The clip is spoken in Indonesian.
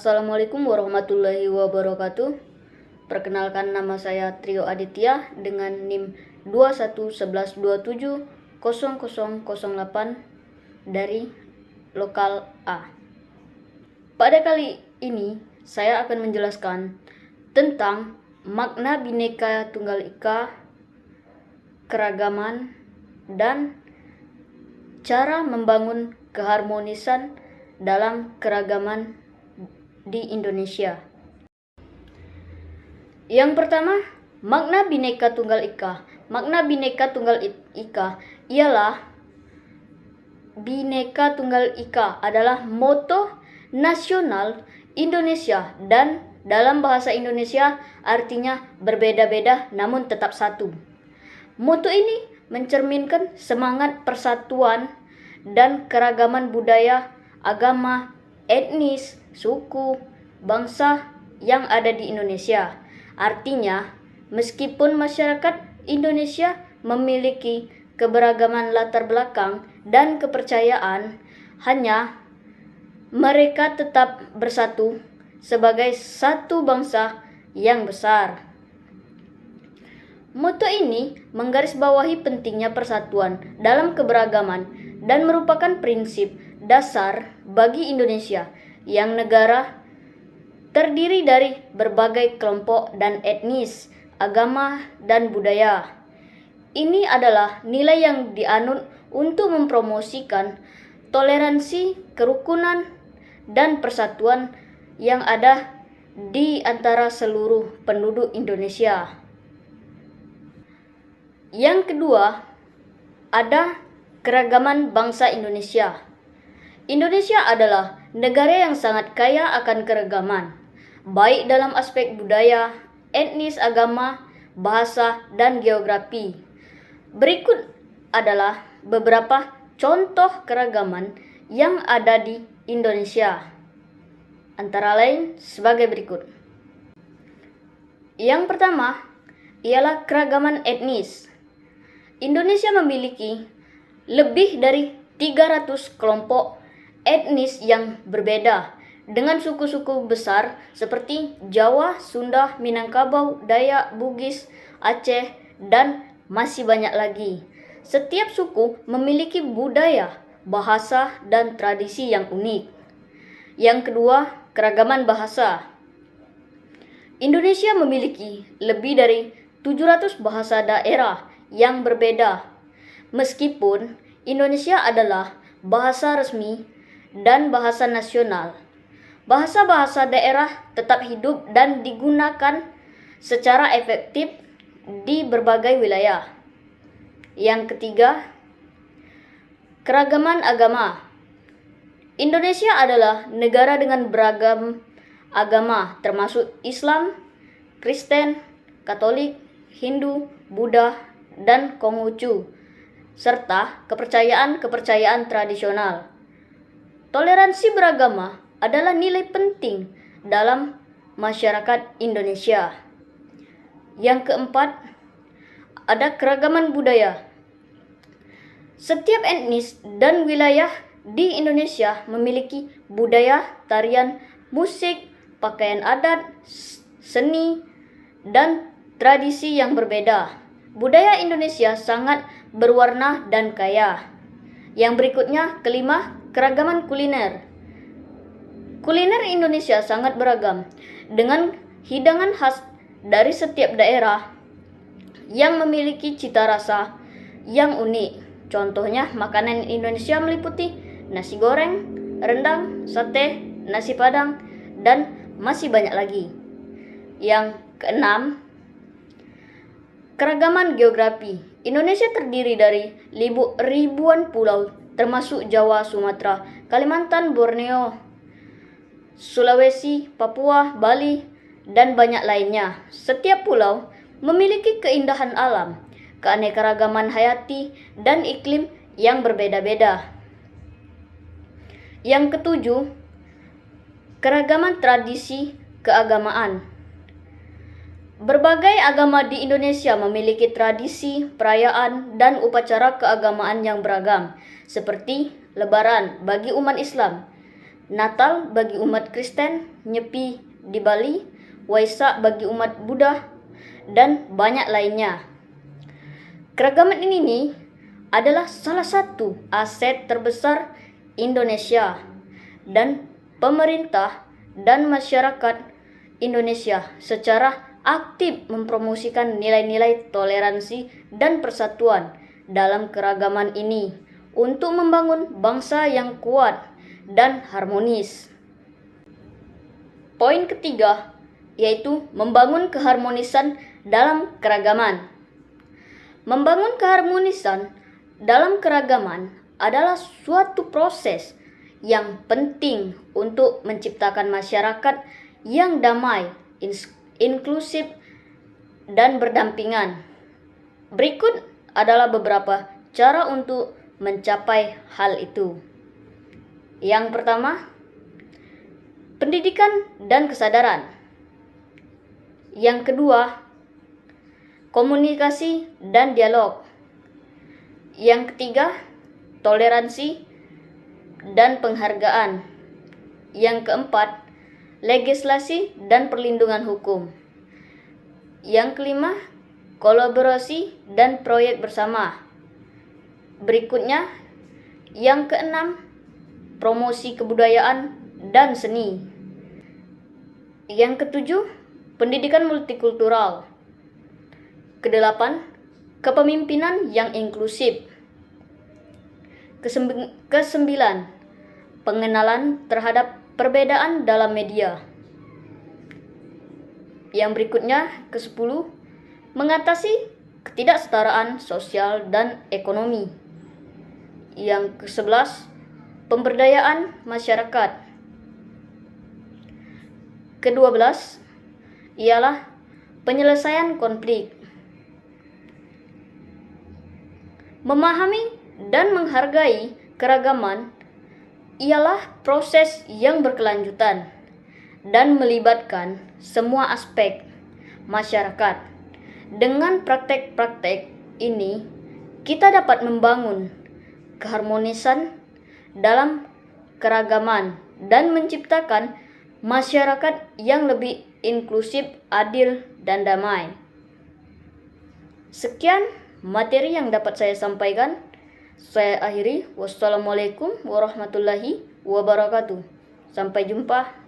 Assalamualaikum warahmatullahi wabarakatuh. Perkenalkan, nama saya Trio Aditya dengan NIM 2111270008 dari lokal A. Pada kali ini saya akan menjelaskan tentang makna Bhinneka Tunggal Ika, keragaman, dan cara membangun keharmonisan dalam keragaman di Indonesia. Yang pertama, makna Bhinneka Tunggal Ika. Makna Bhinneka Tunggal Ika ialah Bhinneka Tunggal Ika adalah moto nasional Indonesia dan dalam bahasa Indonesia artinya berbeda-beda namun tetap satu. Moto ini mencerminkan semangat persatuan dan keragaman budaya, agama, etnis, suku, bangsa yang ada di Indonesia. Artinya, meskipun masyarakat Indonesia memiliki keberagaman latar belakang dan kepercayaan, hanya mereka tetap bersatu sebagai satu bangsa yang besar. Moto ini menggarisbawahi pentingnya persatuan dalam keberagaman dan merupakan prinsip dasar bagi Indonesia yang negara terdiri dari berbagai kelompok dan etnis, agama, dan budaya. Ini adalah nilai yang dianut untuk mempromosikan toleransi, kerukunan, dan persatuan yang ada di antara seluruh penduduk Indonesia. Yang kedua, ada keragaman bangsa Indonesia. Indonesia adalah negara yang sangat kaya akan keragaman, baik dalam aspek budaya, etnis, agama, bahasa, dan geografi. Berikut adalah beberapa contoh keragaman yang ada di Indonesia. Antara lain sebagai berikut. Yang pertama ialah keragaman etnis. Indonesia memiliki lebih dari 300 kelompok etnis yang berbeda dengan suku-suku besar seperti Jawa, Sunda, Minangkabau, Dayak, Bugis, Aceh, dan masih banyak lagi. Setiap suku memiliki budaya, bahasa, dan tradisi yang unik. Yang kedua, keragaman bahasa. Indonesia memiliki lebih dari 700 bahasa daerah yang berbeda. Meskipun Indonesia adalah bahasa resmi dan bahasa nasional, bahasa-bahasa daerah tetap hidup dan digunakan secara efektif di berbagai wilayah. Yang ketiga, keragaman agama. Indonesia adalah negara dengan beragam agama termasuk Islam, Kristen, Katolik, Hindu, Buddha, dan Konghucu, serta kepercayaan-kepercayaan tradisional. Toleransi beragama adalah nilai penting dalam masyarakat Indonesia. Yang keempat, ada keragaman budaya. Setiap etnis dan wilayah di Indonesia memiliki budaya, tarian, musik, pakaian adat, seni, dan tradisi yang berbeda. Budaya Indonesia sangat berwarna dan kaya. Yang berikutnya, kelima, keragaman kuliner. Kuliner Indonesia sangat beragam dengan hidangan khas dari setiap daerah yang memiliki cita rasa yang unik. Contohnya, makanan Indonesia meliputi nasi goreng, rendang, sate, nasi padang, dan masih banyak lagi. Yang keenam, keragaman geografi. Indonesia terdiri dari ribuan pulau termasuk Jawa, Sumatera, Kalimantan, Borneo, Sulawesi, Papua, Bali, dan banyak lainnya. Setiap pulau memiliki keindahan alam, keanekaragaman hayati, dan iklim yang berbeda-beda. Yang ketujuh, keragaman tradisi keagamaan. Berbagai agama di Indonesia memiliki tradisi, perayaan, dan upacara keagamaan yang beragam, seperti Lebaran bagi umat Islam, Natal bagi umat Kristen, Nyepi di Bali, Waisak bagi umat Buddha, dan banyak lainnya. Keragaman ini nih adalah salah satu aset terbesar Indonesia, dan pemerintah dan masyarakat Indonesia secara aktif mempromosikan nilai-nilai toleransi dan persatuan dalam keragaman ini untuk membangun bangsa yang kuat dan harmonis. Poin ketiga yaitu membangun keharmonisan dalam keragaman. Membangun keharmonisan dalam keragaman adalah suatu proses yang penting untuk menciptakan masyarakat yang damai, inklusif, dan berdampingan. Berikut adalah beberapa cara untuk mencapai hal itu. Yang pertama, pendidikan dan kesadaran. Yang kedua, komunikasi dan dialog. Yang ketiga, toleransi dan penghargaan. Yang keempat, legislasi dan perlindungan hukum. Yang kelima, kolaborasi dan proyek bersama. Berikutnya, yang keenam, promosi kebudayaan dan seni. Yang ketujuh, pendidikan multikultural. Kedelapan, kepemimpinan yang inklusif. Kesembilan, pengenalan terhadap perbedaan dalam media. Yang berikutnya, ke-10, mengatasi ketidaksetaraan sosial dan ekonomi. Yang ke-11, pemberdayaan masyarakat. Ke-12 ialah penyelesaian konflik. Memahami dan menghargai keragaman ialah proses yang berkelanjutan dan melibatkan semua aspek masyarakat. Dengan praktek-praktek ini, kita dapat membangun keharmonisan dalam keragaman dan menciptakan masyarakat yang lebih inklusif, adil, dan damai. Sekian materi yang dapat saya sampaikan. Saya akhiri. Wassalamualaikum warahmatullahi wabarakatuh. Sampai jumpa.